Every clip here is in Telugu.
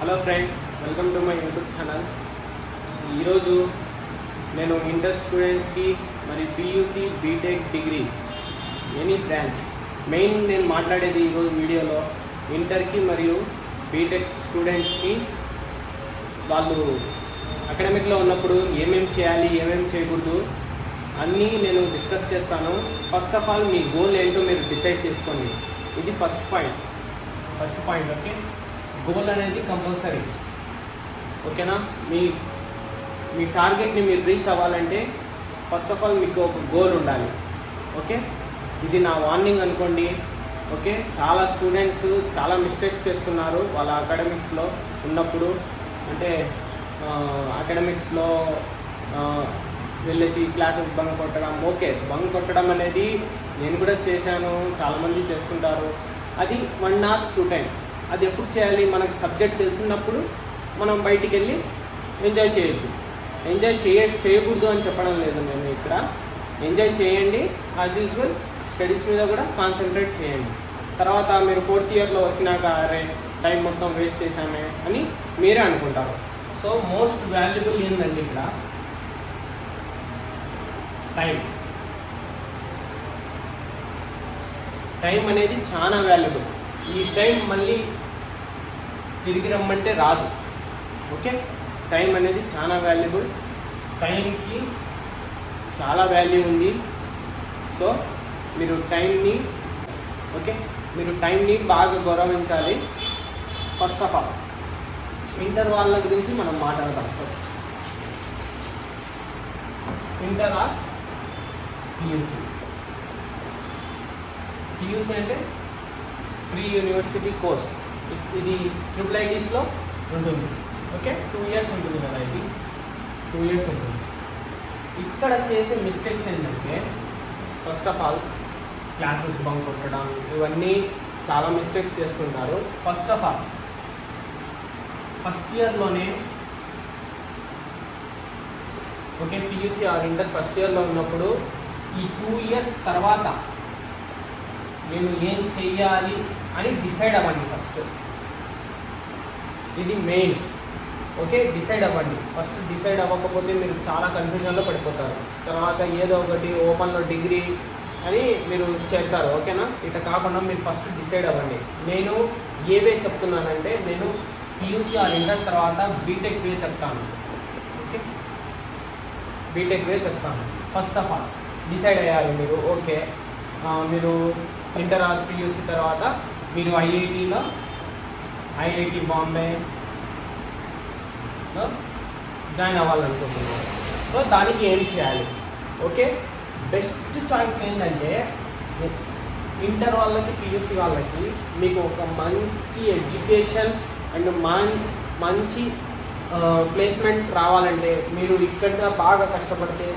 Hello friends, welcome to my YouTube channel. ఈరోజు నేను ఇంటర్ స్టూడెంట్స్కి మరి PUC B Tech degree any branch main నేను మాట్లాడేది ఈరోజు వీడియోలో ఇంటర్కి మరియు బీటెక్ స్టూడెంట్స్కి వాళ్ళు అకాడమిక్లో ఉన్నప్పుడు ఏమేమి చేయాలి ఏమేమి చేయకూడదు అన్నీ నేను డిస్కస్ చేస్తాను. First of all me goal ఏంటో మీరు డిసైడ్ చేసుకోండి. ఇది ఫస్ట్ పాయింట్. ఓకే, గోల్ అనేది కంపల్సరీ. ఓకేనా? మీ టార్గెట్ని మీరు రీచ్ అవ్వాలంటే ఫస్ట్ ఆఫ్ ఆల్ మీకు ఒక గోల్ ఉండాలి. ఓకే, ఇది నా వార్నింగ్ అనుకోండి. ఓకే, చాలా స్టూడెంట్స్ చాలా మిస్టేక్స్ చేస్తున్నారు వాళ్ళ అకాడమిక్స్లో ఉన్నప్పుడు. అంటే అకాడమిక్స్లో వెళ్ళేసి క్లాసెస్ బంక్ కొట్టడం. ఓకే, బంక్ కొట్టడం అనేది నేను కూడా చేశాను, చాలామంది చేస్తుంటారు. అది 1 or 2 టైం. అది ఎప్పుడు చేయాలి? మనకు సబ్జెక్ట్ తెలిసినప్పుడు మనం బయటికి వెళ్ళి ఎంజాయ్ చేయొచ్చు. ఎంజాయ్ చేయకూడదు అని చెప్పడం లేదు నేను ఇక్కడ. ఎంజాయ్ చేయండి, యాజ్ యూజువల్ స్టడీస్ మీద కూడా కాన్సన్ట్రేట్ చేయండి. తర్వాత మీరు 4th ఇయర్లో వచ్చినాక అరే టైం మొత్తం వేస్ట్ చేశామే అని మీరే అనుకుంటారు. సో మోస్ట్ వాల్యుబుల్ ఏంటంటే ఇక్కడ టైం అనేది చాలా వాల్యుబుల్. ఈ టైం మళ్ళీ తిరిగి రమ్మంటే రాదు. ఓకే, టైం అనేది చాలా వాల్యుబుల్. టైంకి చాలా వాల్యూ ఉంది. సో మీరు టైంని బాగా గౌరవించాలి. ఫస్ట్ ఆఫ్ ఆల్ ఇంటర్ వాళ్ళ గురించి మనం మాట్లాడదాం. ఫస్ట్ ఇంటర్ ఆర్ పియూసి అంటే ప్రీ యూనివర్సిటీ కోర్స్. ఇది IIITsలో ఉంటుంది. ఓకే, 2 years ఉంటుంది కదా. ఇది 2 years ఉంటుంది. ఇక్కడ చేసే మిస్టేక్స్ ఏంటంటే first of all classes bunk కొట్టడం, ఇవన్నీ చాలా మిస్టేక్స్ చేస్తుంటారు. ఫస్ట్ ఆఫ్ ఆల్ ఫస్ట్ ఇయర్లోనే okay PUC or inter first ఇయర్లో ఉన్నప్పుడు ఈ 2 years తర్వాత నేను ఏం చెయ్యాలి అని డిసైడ్ అవ్వండి ఫస్ట్. ఇది మెయిన్. ఓకే, డిసైడ్ అవ్వండి ఫస్ట్. డిసైడ్ అవ్వకపోతే మీరు చాలా కన్ఫ్యూజన్లో పడిపోతారు. తర్వాత ఏదో ఒకటి ఓపెన్లో డిగ్రీ అని మీరు చేస్తారు. ఓకేనా? ఇట్లా కాకుండా మీరు ఫస్ట్ డిసైడ్ అవ్వండి. నేను ఏవే చెప్తున్నానంటే నేను పియూసి ఆర్ ఇంటర్ తర్వాత బీటెక్ వే చెప్తాను. ఓకే, బీటెక్ వే చెప్తాను. ఫస్ట్ ఆఫ్ ఆల్ డిసైడ్ అయ్యారు మీరు. ఓకే, మీరు ఇంటర్ ఆర్ పియూసి తర్వాత మీరు ఐఐటి బాంబేలో జాయిన్ అవ్వాలనుకుంటున్నారు. సో దానికి ఏం చేయాలి? ఓకే, బెస్ట్ చాయిస్ ఏంటంటే ఇంటర్ వాళ్ళకి పియూసి వాళ్ళకి మీకు ఒక మంచి ఎడ్యుకేషన్ అండ్ మంచి ప్లేస్మెంట్ రావాలంటే మీరు ఇక్కడ బాగా కష్టపడితే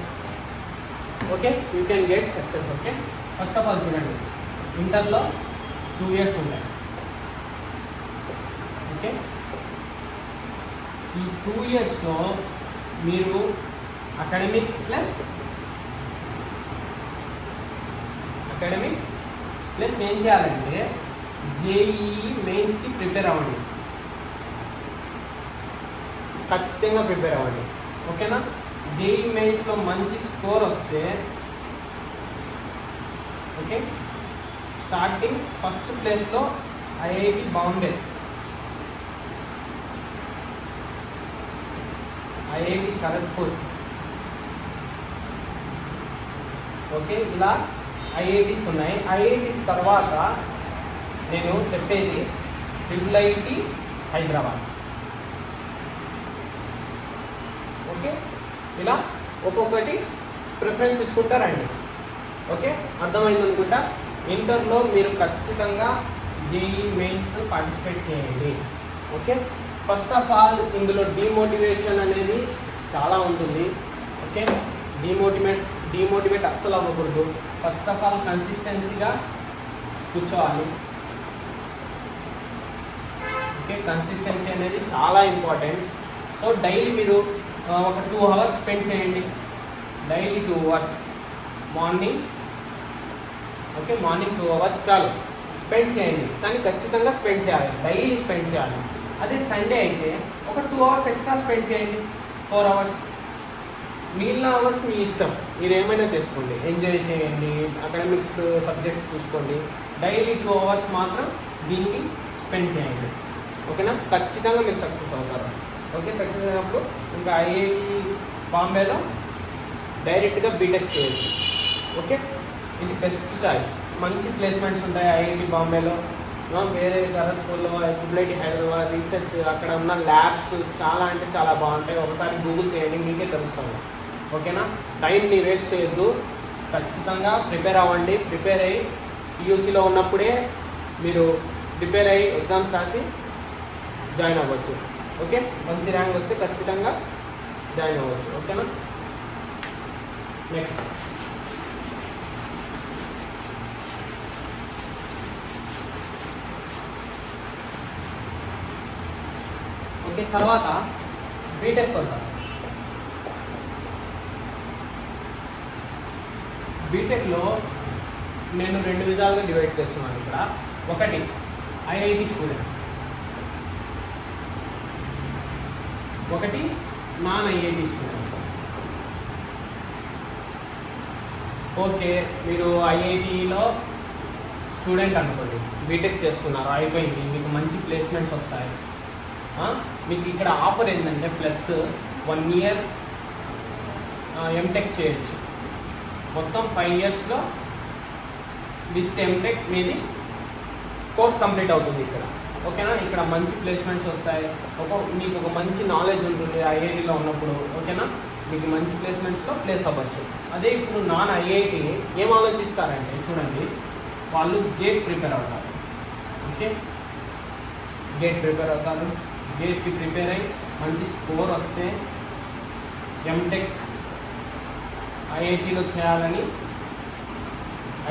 okay you can get success. Okay, first of all చూడండి, ఇంటర్లో 2 years ఉంటాయి. ఓకే, ఈ 2 yearsలో మీరు అకాడమిక్స్ ప్లస్ ఏం చేయాలంటే జేఈఈ మెయిన్స్కి ప్రిపేర్ అవ్వండి. ఖచ్చితంగా ప్రిపేర్ అవ్వండి. ఓకేనా? జేఈఈ మెయిన్స్లో మంచి స్కోర్ వస్తే ఓకే స్టార్టింగ్ ఫస్ట్ ప్లేస్లో IIT Bombay, IIT Kharagpur. Okay, ఇలా ఐఐటీస్ ఉన్నాయి. ఐఐటీస్ తర్వాత నేను చెప్పేది IIIT హైదరాబాద్. ఓకే, ఇలా ఒక్కొక్కటి ప్రిఫరెన్స్ తీసుకుంటారండి. ఓకే, అర్థమైంది అనుకుంటా. ఇంటర్లో మీరు ఖచ్చితంగా జేఈఈ మెయిన్స్ పార్టిసిపేట్ చేయండి. ఓకే, ఫస్ట్ ఆఫ్ ఆల్ ఇందులో డిమోటివేషన్ అనేది చాలా ఉంటుంది. ఓకే, డిమోటివేట్ అస్సలు అవ్వకూడదు. ఫస్ట్ ఆఫ్ ఆల్ కన్సిస్టెన్సీగా కూర్చోవాలి. ఓకే, కన్సిస్టెన్సీ అనేది చాలా ఇంపార్టెంట్. సో డైలీ మీరు ఒక 2 hours స్పెండ్ చేయండి. Daily 2 hours morning. Okay, morning 2 hours చాలు స్పెండ్ చేయండి. కానీ ఖచ్చితంగా స్పెండ్ చేయాలి, డైలీ స్పెండ్ చేయాలి. అదే సండే అయితే ఒక 2 అవర్స్ ఎక్స్ట్రా స్పెండ్ చేయండి, 4 అవర్స్. మిగిలిన అవర్స్ మీ ఇష్టం, మీరు ఏమైనా చేసుకోండి, ఎంజాయ్ చేయండి, అకాడమిక్స్ సబ్జెక్ట్స్ చూసుకోండి. డైలీ 2 అవర్స్ మాత్రం దీనికి స్పెండ్ చేయండి. ఓకేనా? ఖచ్చితంగా మీరు సక్సెస్ అవుతారు. ఓకే, సక్సెస్ అయినప్పుడు ఇంకా ఐఐటి బాంబేలో డైరెక్ట్గా బీటెక్ చేయొచ్చు. ఓకే, ఇది బెస్ట్ చాయిస్. మంచి ప్లేస్మెంట్స్ ఉంటాయి ఐఐటి బాంబేలో. వేరే ఖరగ్పూర్లో, ట్రిపుల్ హైదరాబాద్ రీసెర్చ్, అక్కడ ఉన్న ల్యాబ్స్ చాలా అంటే చాలా బాగుంటాయి. ఒకసారి గూగుల్ చేయండి, మీకే తెలుస్తుంది. ఓకేనా? టైంని వేస్ట్ చేయొద్దు, ఖచ్చితంగా ప్రిపేర్ అవ్వండి. ప్రిపేర్ అయ్యి పియూసీలో ఉన్నప్పుడే మీరు ప్రిపేర్ అయ్యి ఎగ్జామ్స్ రాసి జాయిన్ అవ్వచ్చు. ఓకే, మంచి ర్యాంక్ వస్తే ఖచ్చితంగా జాయిన్ అవ్వచ్చు. ఓకేనా? నెక్స్ట్ ఓకే, తర్వాత బీటెక్ వద్దాం. బీటెక్లో నేను 2 విధాలుగా డివైడ్ చేస్తున్నాను ఇక్కడ. ఒకటి ఐఐటి స్టూడెంట్, ఒకటి నాన్ ఐఐటి స్టూడెంట్. ఓకే, మీరు ఐఐటిలో స్టూడెంట్ అనుకోండి, బీటెక్ చేస్తున్నారు, అయిపోయింది, మీకు మంచి ప్లేస్మెంట్స్ వస్తాయి. మీకు ఇక్కడ ఆఫర్ ఏంటంటే ప్లస్ 1 ఇయర్ ఎంటెక్ చేయొచ్చు. మొత్తం 5 ఇయర్స్లో విత్ ఎంటెక్ మీది కోర్స్ కంప్లీట్ అవుతుంది ఇక్కడ. ఓకేనా? ఇక్కడ మంచి ప్లేస్మెంట్స్ వస్తాయి, మీకు ఒక మంచి నాలెడ్జ్ ఉంటుంది ఐఐటిలో ఉన్నప్పుడు. ఓకేనా? మీకు మంచి ప్లేస్మెంట్స్లో ప్లేస్ అవ్వచ్చు. అదే ఇప్పుడు నాన్ ఐఐటి ఏం ఆలోచిస్తారంటే చూడండి, వాళ్ళు గేట్ ప్రిపేర్ అవుతారు. ఓకే, గేట్ ప్రిపేర్ అవుతారు, గేట్కి ప్రిపేర్ అయ్యి మంచి స్కోర్ వస్తే ఎంటెక్ ఐఐటిలో చేయాలని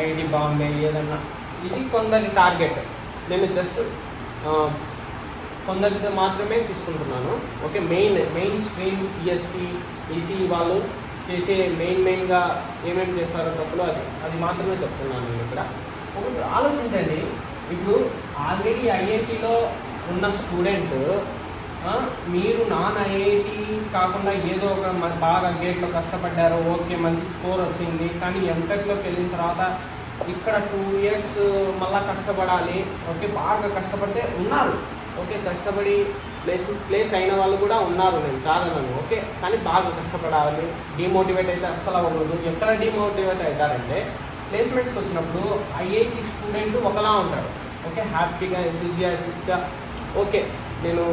ఐఐటి బాంబే ఏదన్నా, ఇది కొందరి టార్గెట్. నేను జస్ట్ కొందరికి మాత్రమే తీసుకుంటున్నాను. Okay, main stream CSC ECE వాళ్ళు చేసే మెయిన్గా ఏమేమి చేస్తారో తప్పులు అది మాత్రమే చెప్తున్నాను నేను ఇక్కడ. ఒకటి ఆలోచించండి, ఇప్పుడు ఆల్రెడీ ఐఐటిలో ఉన్న స్టూడెంట్, మీరు నాన్ ఐఐటి కాకుండా ఏదో ఒక బాగా గేట్లో కష్టపడ్డారు, ఓకే మంచి స్కోర్ వచ్చింది, కానీ ఎంటెక్లోకి వెళ్ళిన తర్వాత ఇక్కడ 2 ఇయర్స్ మళ్ళీ కష్టపడాలి. ఓకే, బాగా కష్టపడితే ఉన్నారు. ఓకే, కష్టపడి ప్లేస్ అయిన వాళ్ళు కూడా ఉన్నారు, నేను కాదన్నాను. ఓకే, కానీ బాగా కష్టపడాలి, డిమోటివేట్ అయితే అస్సలు అవ్వకూడదు. ఎక్కడ డిమోటివేట్ అవుతారంటే ప్లేస్మెంట్స్కి వచ్చినప్పుడు ఐఐటి స్టూడెంట్ ఒకలా ఉంటాడు. ఓకే, హ్యాపీగా ఎంతూజియాస్టిక్గా, ఓకే నేను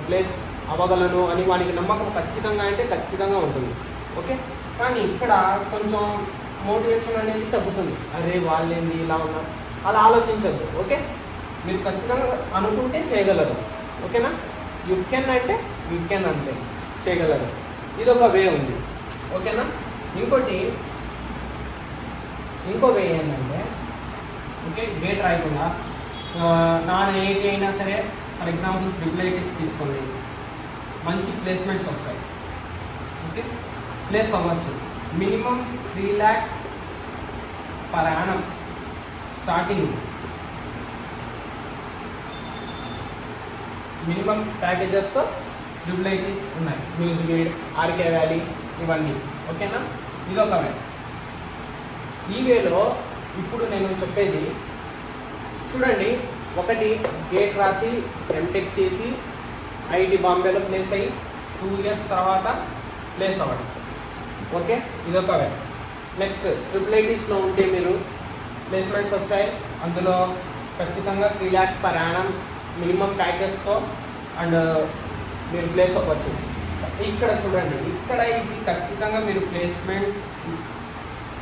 ప్లేస్ అవ్వగలను అని వానికి నమ్మకం ఖచ్చితంగా అంటే ఖచ్చితంగా ఉంటుంది. ఓకే, కానీ ఇక్కడ కొంచెం మోటివేషన్ అనేది తగ్గుతుంది. అరే వాళ్ళేంది ఇలా ఉన్నారు, అలా ఆలోచించద్దు. ఓకే, మీరు ఖచ్చితంగా అనుకుంటే చేయగలరు. ఓకేనా? యూ కెన్ అంటే యూ కెన్, అంతే చేయగలరు. ఇది ఒక వే ఉంది. ఓకేనా? ఇంకో వే ఏంటంటే, ఓకే గేట్ రాయకుండా నాన్ ఐఐటి అయినా సరే, ఫర్ ఎగ్జాంపుల్ ట్రిపుల్ ఐటీస్ తీసుకోండి, మంచి ప్లేస్మెంట్స్ వస్తాయి. ఓకే, ప్లేస్ అవ్వచ్చు. Minimum 3 lakhs per annum starting. Minimum ప్యాకేజెస్తో ట్రిపుల్ ఐటీస్ ఉన్నాయి, న్యూజివీడ్, ఆర్కే వ్యాలీ, ఇవన్నీ. ఓకేనా? ఇదొక వే. ఈ వేలో ఇప్పుడు నేను చెప్పేది చూడండి, ఒకటి గేట్ రాసి ఎంటెక్ చేసి ఐఐటి బాంబేలో ప్లేస్ అయ్యి 2 ఇయర్స్ తర్వాత ప్లేస్ అవ్వడం. ఓకే, ఇదొక వే. నెక్స్ట్ ట్రిపుల్ ఐటీస్లో ఉంటే మీరు ప్లేస్మెంట్స్ వస్తాయి, అందులో ఖచ్చితంగా 3 lakhs పర్ యానం మినిమం ప్యాకేజ్తో అండ్ మీరు ప్లేస్ అవ్వచ్చు. ఇక్కడ చూడండి, ఇక్కడ ఇది ఖచ్చితంగా మీరు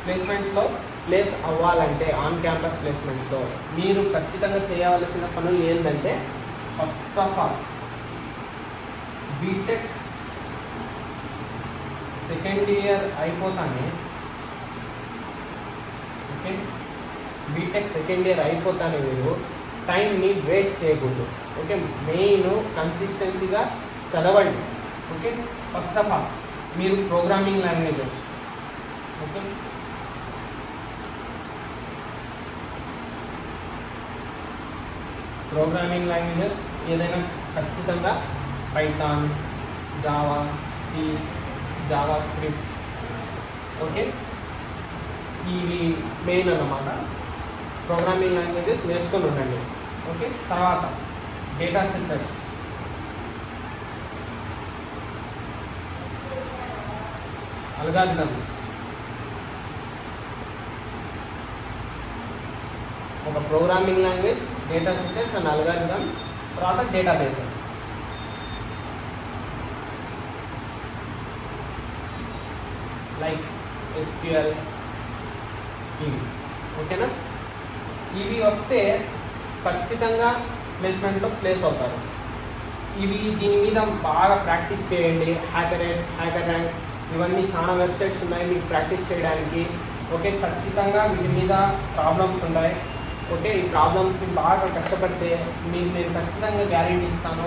ప్లేస్మెంట్స్లో ప్లేస్ అవ్వాలంటే ఆన్ క్యాంపస్ ప్లేస్మెంట్స్లో మీరు ఖచ్చితంగా చేయవలసిన పనులు ఏంటంటే, first of all BTech second year అయిపోతానే, ఓకే బీటెక్ సెకండ్ ఇయర్ అయిపోతానే మీరు టైంని వేస్ట్ చేయకూడదు. ఓకే, మెయిన్ కన్సిస్టెన్సీగా చదవండి. ఓకే, ఫస్ట్ ఆఫ్ ఆల్ మీరు programming languages, okay programming languages ఏదైనా ఖచ్చితంగా Python, Java, C, JavaScript, okay, ఇవి మెయిన్ అన్నమాట. ప్రోగ్రామింగ్ లాంగ్వేజెస్ నేర్చుకొని ఉండండి. ఓకే, తర్వాత డేటా స్ట్రక్చర్స్, అల్గారిథమ్స్, ఒక programming language, data structures and algorithms, తర్వాత డేటాబేసెస్. లైక్ SQL, ఇవి ఓకేనా. ఇవి వస్తే ఖచ్చితంగా ప్లేస్మెంట్లో ప్లేస్ అవుతారు. దీని మీద బాగా ప్రాక్టీస్ చేయండి. హ్యాకర్ ర్యాంక్ ఇవన్నీ చాలా వెబ్సైట్స్ ఉన్నాయి మీకు ప్రాక్టీస్ చేయడానికి. ఓకే, ఖచ్చితంగా వీటి మీద ప్రాబ్లమ్స్ ఉన్నాయి. ఓకే, ఈ ప్రాబ్లమ్స్ని బాగా కష్టపడితే నేను ఖచ్చితంగా గ్యారెంటీ ఇస్తాను,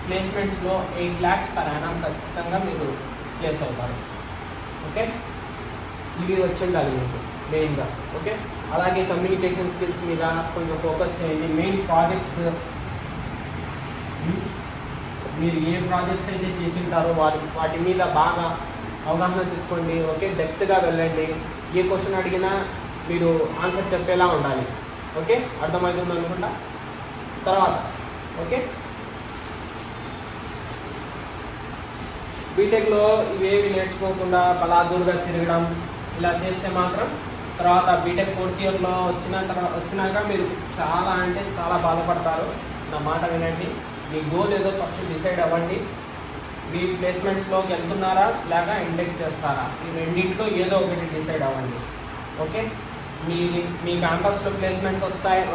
ప్లేస్మెంట్స్లో 8 lakhs per annum ఖచ్చితంగా మీరు ప్లేస్ అవుతారు. ఓకే, ఇవి వచ్చి ఉండాలి మీకు మెయిన్గా. ఓకే, అలాగే కమ్యూనికేషన్ స్కిల్స్ మీద కొంచెం ఫోకస్ చేయండి. మెయిన్ ప్రాజెక్ట్స్, మీరు ఏ ప్రాజెక్ట్స్ అయితే చేసి ఉంటారో వాటి మీద బాగా అవగాహన తెచ్చుకోండి. ఓకే, డెప్త్గా వెళ్ళండి. ఏ క్వశ్చన్ అడిగినా మీరు ఆన్సర్ చెప్పేలా ఉండాలి. ఓకే, అర్థమవుతుంది అనుకుంటా. తర్వాత ఓకే, బీటెక్లో ఇవేవి నేర్చుకోకుండా బలాదూరుగా తిరగడం ఇలా చేస్తే మాత్రం తర్వాత బీటెక్ 4th yearలో వచ్చినాక మీరు చాలా అంటే చాలా బాధపడతారు. నా మాట వినండి. మీ గోల్ ఏదో ఫస్ట్ డిసైడ్ అవ్వండి. మీ ప్లేస్మెంట్స్లోకి వెళ్తున్నారా లేక ఎంటెక్ చేస్తారా, ఈ రెండింటిలో ఏదో ఒకటి డిసైడ్ అవ్వండి. ఓకే, మీ క్యాంపస్లో ప్లేస్మెంట్స్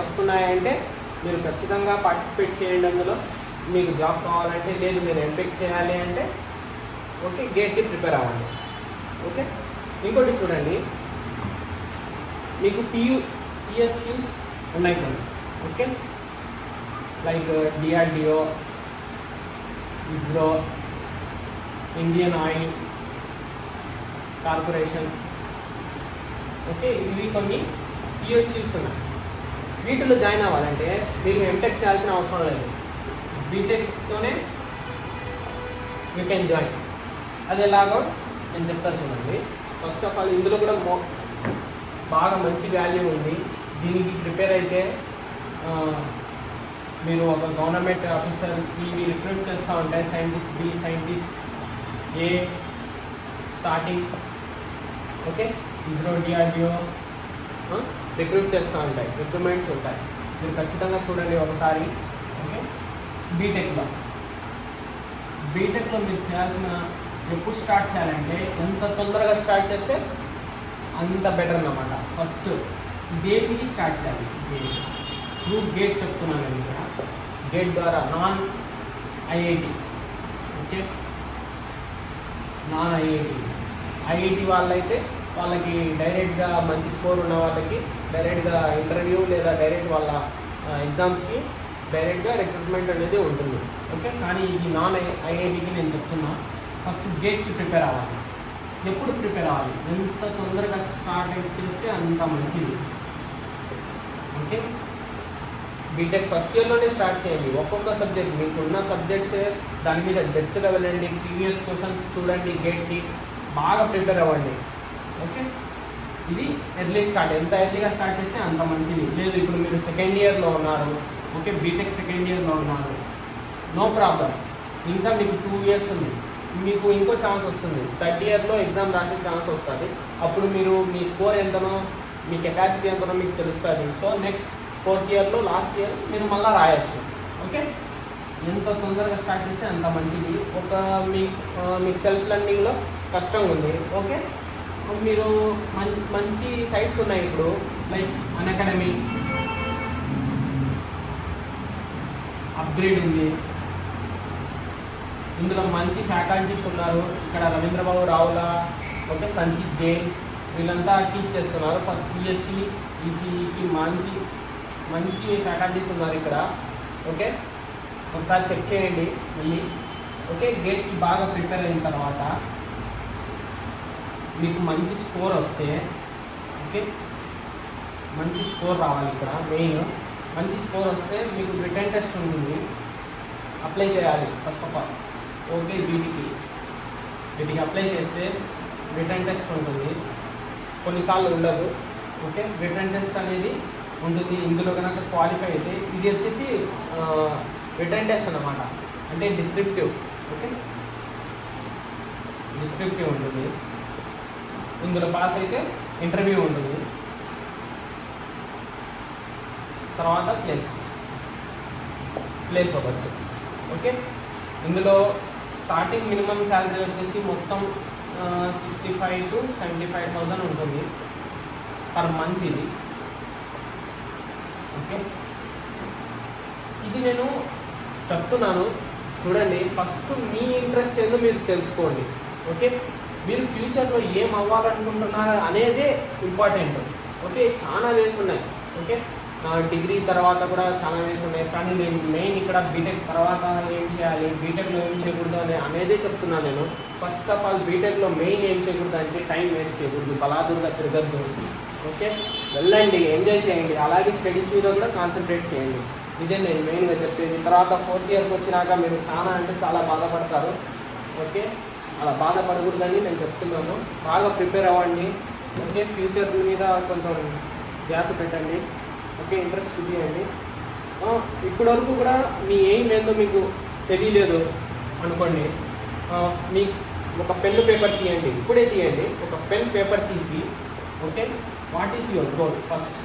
వస్తున్నాయంటే మీరు ఖచ్చితంగా పార్టిసిపేట్ చేయండి అందులో. మీకు జాబ్ కావాలంటే, లేదు మీరు ఎంటెక్ చేయాలి అంటే ఓకే గేట్కి ప్రిపేర్ అవ్వండి. ఓకే, ఇంకోటి చూడండి, మీకు PSUs ఉన్నాయి కొన్ని. Okay, like DRDO, ISRO, Indian oil corporation. Okay, ఇవి కొన్ని PSUs ఉన్నాయి. వీటిలో జాయిన్ అవ్వాలంటే మీరు ఎంటెక్ చేయాల్సిన అవసరం లేదు. బీటెక్తోనే యూ కెన్ జాయిన్. అది ఎలాగో నేను చెప్తా చూడండి. ఫస్ట్ ఆఫ్ ఆల్ ఇందులో కూడా బాగా మంచి వాల్యూ ఉంది. దీనికి ప్రిపేర్ అయితే మీరు ఒక గవర్నమెంట్ ఆఫీసర్ ఇవి రిక్రూట్ చేస్తూ ఉంటాయి. Scientist B, scientist A starting. Okay, ISRO, DRDO recruit చేస్తూ ఉంటాయి, రిక్రూట్మెంట్స్ ఉంటాయి. మీరు ఖచ్చితంగా చూడండి ఒకసారి. ఓకే, బీటెక్లో మీరు చేయాల్సిన, ఎప్పుడు స్టార్ట్ చేయాలంటే ఎంత తొందరగా స్టార్ట్ చేస్తే అంత బెటర్ అన్నమాట. ఫస్ట్ గేట్కి స్టార్ట్ చేయాలి. త్రూ గేట్ చెప్తున్నాను నేను ఇక్కడ. గేట్ ద్వారా non IIT. Okay, non IIT వాళ్ళైతే వాళ్ళకి డైరెక్ట్గా మంచి స్కోర్ ఉన్న వాళ్ళకి డైరెక్ట్గా ఇంటర్వ్యూ లేదా డైరెక్ట్ వాళ్ళ ఎగ్జామ్స్కి డైరెక్ట్గా రిక్రూట్మెంట్ అనేది ఉంటుంది. ఓకే, కానీ ఇది నాన్ ఐఐటికి నేను చెప్తున్నా, ఫస్ట్ గేట్కి ప్రిపేర్ అవ్వాలి. ఎప్పుడు ప్రిపేర్ అవ్వాలి? ఎంత తొందరగా స్టార్ట్ చేస్తే అంత మంచిది. ఓకే, బీటెక్ ఫస్ట్ ఇయర్లోనే స్టార్ట్ చేయండి. ఒక్కొక్క సబ్జెక్ట్ మీకున్న సబ్జెక్ట్స్ దాని మీద డెప్త్గా వెళ్ళండి. ప్రీవియస్ క్వశ్చన్స్ చూడండి. గేట్కి బాగా ప్రిపేర్ అవ్వండి. ఓకే, ఇది ఎర్లీ స్టార్ట్. ఎంత ఎర్లీగా స్టార్ట్ చేస్తే అంత మంచిది. లేదు ఇప్పుడు మీరు సెకండ్ ఇయర్లో ఉన్నారు, ఓకే, బీటెక్ సెకండ్ ఇయర్లో ఉన్నారు, నో ప్రాబ్లం. ఇంకా మీకు 2 years ఉంది. మీకు ఇంకో ఛాన్స్ వస్తుంది. 3rd yearలో ఎగ్జామ్ రాసే ఛాన్స్ వస్తుంది. అప్పుడు మీరు మీ స్కోర్ ఎంతనో, మీ కెపాసిటీ ఎంతనో మీకు తెలుస్తుంది. సో నెక్స్ట్ 4th yearలో లాస్ట్ ఇయర్ మీరు మళ్ళీ రాయొచ్చు. ఓకే, ఎంత తొందరగా స్టార్ట్ చేస్తే అంత మంచిది. మీకు సెల్ఫ్ లెర్నింగ్లో కష్టంగా ఉంది. ఓకే, మీరు మంచి సైట్స్ ఉన్నాయి ఇప్పుడు, లైక్ అన్అకాడమీ, అప్గ్రేడ్ ఉంది. ఇందులో మంచి ఫ్యాకల్టీస్ ఉన్నారు. ఇక్కడ రవీంద్రబాబు రావుల, ఓకే, సంచిత్ జైన్ వీళ్ళంతా టీచ్ చేస్తున్నారు. ఫర్ CSE, ECEకి మంచి ఫ్యాకల్టీస్ ఉన్నారు ఇక్కడ. ఓకే, ఒకసారి చెక్ చేయండి మళ్ళీ. ఓకే, గేట్కి బాగా ప్రిపేర్ అయిన తర్వాత మీకు మంచి స్కోర్ వస్తే, ఓకే, మంచి స్కోర్ రావాలి. ఇక్కడ మెయిన్ మంచి స్కోర్ వస్తే మీకు రిటన్ టెస్ట్ ఉంటుంది. అప్లై చేయాలి ఫస్ట్ ఆఫ్ ఆల్. ఓకే, వీటికి అప్లై చేస్తే రిటర్న్ టెస్ట్ ఉంటుంది, కొన్నిసార్లు ఉండదు. ఓకే, రిటర్న్ టెస్ట్ అనేది ఉంటుంది. ఇందులో కనుక క్వాలిఫై అయితే ఇది వచ్చేసి రిటర్న్ టెస్ట్ అన్నమాట, అంటే డిస్క్రిప్టివ్. ఓకే, డిస్క్రిప్టివ్ ఉంటుంది. ఇందులో పాస్ అయితే ఇంటర్వ్యూ ఉంటుంది, తర్వాత ప్లేస్ అవ్వచ్చు. ఓకే, ఇందులో స్టార్టింగ్ మినిమం శాలరీ వచ్చేసి మొత్తం 65,000 to 75,000 ఉంటుంది పర్ మంత్ ఇది. ఓకే, ఇది నేను చెప్తున్నాను చూడండి. ఫస్ట్ మీ ఇంట్రెస్ట్ ఏందో మీరు తెలుసుకోండి. ఓకే, మీరు ఫ్యూచర్లో ఏం అవ్వాలనుకుంటున్నారు అనేదే ఇంపార్టెంట్. ఓకే, చాలా వేస్ ఉన్నాయి. ఓకే, డిగ్రీ తర్వాత కూడా చాలా వేస్ ఉన్నాయి, కానీ నేను మెయిన్ ఇక్కడ బీటెక్ తర్వాత ఏం చేయాలి, బీటెక్లో ఏం చేయకూడదు అనేదే చెప్తున్నాను నేను. ఫస్ట్ ఆఫ్ ఆల్ బీటెక్లో మెయిన్ ఏం చేయకూడదు అంటే టైం వేస్ట్ చేయకూడదు, బలాదురుగా తిరగద్దు. ఓకే, వెళ్ళండి, ఎంజాయ్ చేయండి, అలాగే స్టడీస్ మీద కూడా కాన్సన్ట్రేట్ చేయండి. ఇదే నేను మెయిన్గా చెప్పేది. తర్వాత 4th ఇయర్కి వచ్చినాక మీరు చాలా అంటే చాలా బాధపడతారు. ఓకే, అలా బాధపడకూడదని నేను చెప్తున్నాను. బాగా ప్రిపేర్ అవ్వండి. ఓకే, ఫ్యూచర్ మీద కొంచెం ధ్యాస పెట్టండి. ఓకే, ఇంట్రెస్ట్ చూపించండి. ఇప్పటివరకు కూడా మీ ఎయిమ్ ఏందో మీకు తెలియలేదు అనుకోండి, మీ ఒక పెన్ పేపర్ తీయండి, ఇప్పుడే తీయండి. ఒక పెన్ పేపర్ తీసి okay, what is your goal, first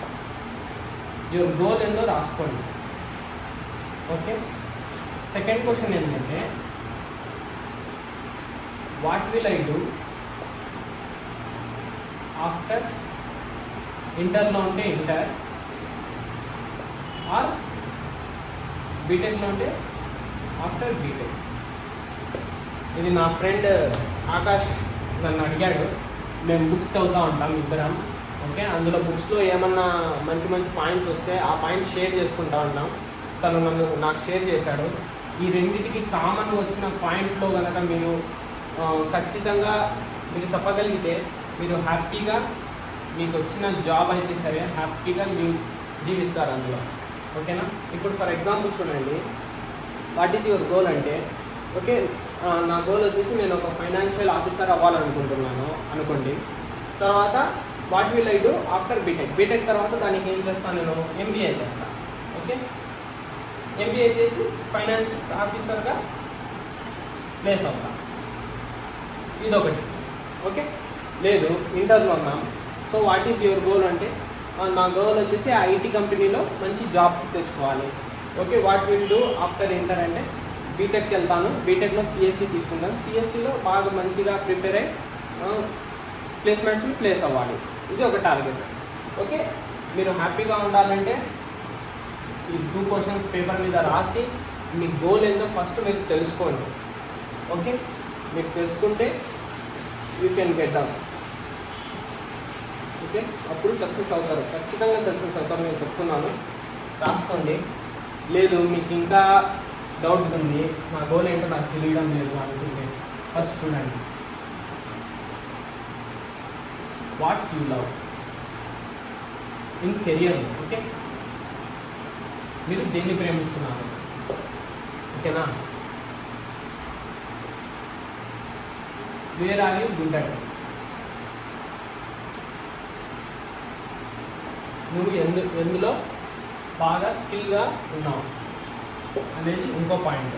your goal ఏందో రాసుకోండి. ఓకే, సెకండ్ క్వశ్చన్ ఏంటంటే what will I do after ఇంటర్లో ఉంటే ఇంటర్ ఆర్ బీటెక్లో ఉంటే ఆఫ్టర్ బీటెక్. ఇది నా ఫ్రెండ్ ఆకాష్ నన్ను అడిగాడు. మేము బుక్స్ చదువుతూ ఉంటాం ఇద్దరం. ఓకే, అందులో బుక్స్లో ఏమన్నా మంచి మంచి పాయింట్స్ వస్తే ఆ పాయింట్స్ షేర్ చేసుకుంటూ ఉంటాం. తను నాకు షేర్ చేశాడు. ఈ రెండింటికి కామన్గా వచ్చిన పాయింట్లో కనుక మీరు ఖచ్చితంగా మీరు చెప్పగలిగితే మీరు హ్యాపీగా మీకు వచ్చిన జాబ్ అయితే సరే హ్యాపీగా మీరు జీవిస్తారు అందులో. ఓకేనా, ఇప్పుడు ఫర్ ఎగ్జాంపుల్ చూడండి, వాట్ ఈజ్ యువర్ గోల్ అంటే ఓకే, నా గోల్ వచ్చేసి నేను ఒక ఫైనాన్షియల్ ఆఫీసర్ అవ్వాలనుకుంటున్నాను అనుకోండి. తర్వాత what will I do after B Tech తర్వాత దానికి ఏం చేస్తాను, నేను ఎంబీఏ చేస్తాను. ఓకే, ఎంబీఏ చేసి ఫైనాన్స్ ఆఫీసర్గా ప్లేస్ అవుతాను. ఇదొకటి. ఓకే, లేదు ఇంటర్లో ఉన్నాం. So what is your goal అంటే నా గోల్ వచ్చేసి ఐటీ కంపెనీలో మంచి జాబ్ తెచ్చుకోవాలి. Okay, what will do after inter అంటే బీటెక్కి వెళ్తాను, బీటెక్లో సిఎస్సి తీసుకుంటాను, సిఎస్సిలో బాగా మంచిగా ప్రిపేర్ అయ్యి ప్లేస్మెంట్స్ని ప్లేస్ అవ్వాలి. ఇది ఒక టార్గెట్. ఓకే, మీరు హ్యాపీగా ఉండాలంటే ఈ 2 క్వశ్చన్స్ పేపర్ మీద రాసి మీ గోల్ ఏందో ఫస్ట్ మీరు తెలుసుకోండి. ఓకే, మీరు తెలుసుకుంటే you can get down. Okay, అప్పుడు సక్సెస్ అవుతారు, ఖచ్చితంగా సక్సెస్ అవుతారు, నేను చెప్తున్నాను. రాసుకోండి. లేదు మీకు ఇంకా డౌట్ ఉంది, నా గోల్ ఏంటో నాకు తెలియడం లేదు అనుకుంటే ఫస్ట్ చూడండి, what you love in career. Okay, మీరు దేన్ని ప్రేమిస్తున్నారు. ఓకేనా, where are you good at, నువ్వు ఎందులో బాగా స్కిల్గా ఉన్నావు అనేది ఇంకో పాయింట్.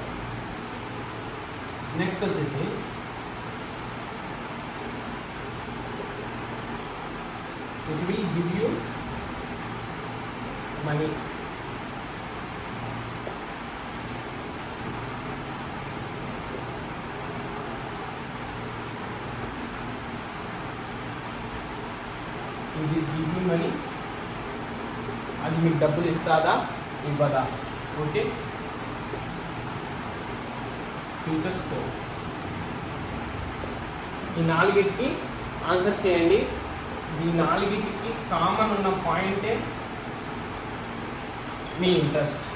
నెక్స్ట్ వచ్చేసి it will give you money. Is it give you money, అది మీకు డబ్బులు ఇస్తుందా ఇవ్వదా. Okay, future scope. ఈ 4కి ఆన్సర్ చేయండి. ఈ 4కి కామన్ ఉన్న పాయింటే మీ ఇంట్రెస్ట్.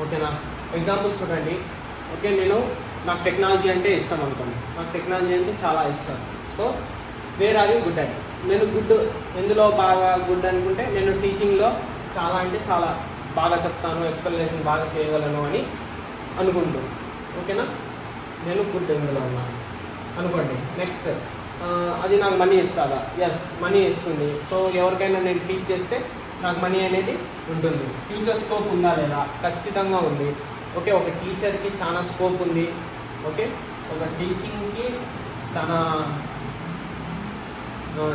ఓకేనా, ఎగ్జాంపుల్ చూడండి. ఓకే, నాకు టెక్నాలజీ అంటే ఇష్టం అనుకోండి, నాకు టెక్నాలజీ అంటే చాలా ఇష్టం. So where are you good at, నేను గుడ్ ఎందులో బాగా గుడ్ అనుకుంటే నేను టీచింగ్లో చాలా అంటే చాలా బాగా చెప్తాను, ఎక్స్ప్లెనేషన్ బాగా చేయగలను అని అనుకుంటాం. ఓకేనా, నేను గుడ్ ఇందులో ఉన్నాను అనుకోండి. నెక్స్ట్ అది నాకు మనీ ఇస్తుందా? ఎస్, మనీ ఇస్తుంది. సో ఎవరికైనా నేను టీచ్ చేస్తే నాకు మనీ అనేది ఉంటుంది. ఫ్యూచర్ స్కోప్ ఉందా లేదా? ఖచ్చితంగా ఉంది. ఓకే, ఒక టీచర్కి చాలా స్కోప్ ఉంది. ఓకే, ఒక టీచింగ్కి చాలా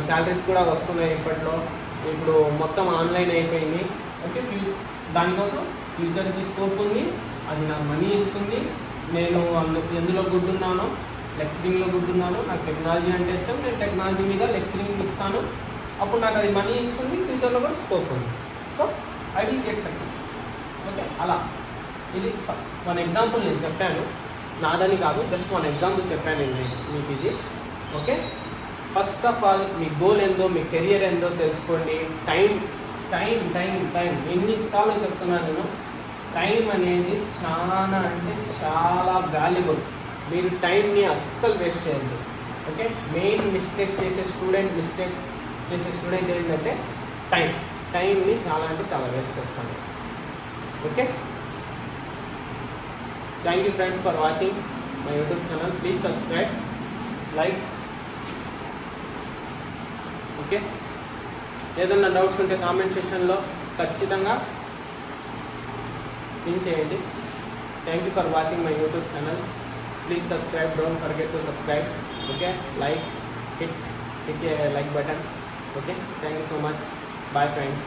శాలరీస్ కూడా వస్తున్నాయి ఇప్పట్లో. ఇప్పుడు మొత్తం ఆన్లైన్ అయిపోయింది. ఓకే, దానికోసం ఫ్యూచర్కి స్కోప్ ఉంది. అది నాకు మనీ ఇస్తుంది. నేను ఎందులో గుడ్ ఉన్నానో, లెక్చరింగ్లో గుడ్ ఉన్నాను. నాకు టెక్నాలజీ అంటే ఇష్టం. నేను టెక్నాలజీ మీద లెక్చరింగ్ ఇస్తాను. అప్పుడు నాకు అది మనీ ఇస్తుంది. ఫ్యూచర్లో కూడా స్కోప్ ఉంది. So I will get success. Okay, అలా ఇది వన్ ఎగ్జాంపుల్ నేను చెప్పాను, నాదని కాదు, జస్ట్ వన్ ఎగ్జాంపుల్ చెప్పాను నేను మీకు ఇది. Okay, first of all me goal ఏందో, మీ కెరియర్ ఏందో తెలుసుకోండి. టైం టైం టైం టైం ఎన్నిసార్లు చెప్తున్నాను నేను, టైం అనేది చాలా అంటే చాలా వాల్యుబుల్. మీరు టైంని అస్సలు వేస్ట్ చేయద్దు. ఓకే, మెయిన్ మిస్టేక్ చేసే స్టూడెంట్ ఏంటంటే టైంని చాలా అంటే చాలా వేస్ట్ చేస్తాను. Okay, thank you friends for watching my YouTube channel. Please subscribe, like. Okay, ఏదన్నా డౌట్స్ ఉంటే కామెంట్ సెక్షన్లో ఖచ్చితంగా పిన్ చేయండి. Thank you for watching my YouTube channel. Please subscribe, don't forget to subscribe. Okay, hit a like button. Okay, thank you so much. Bye friends.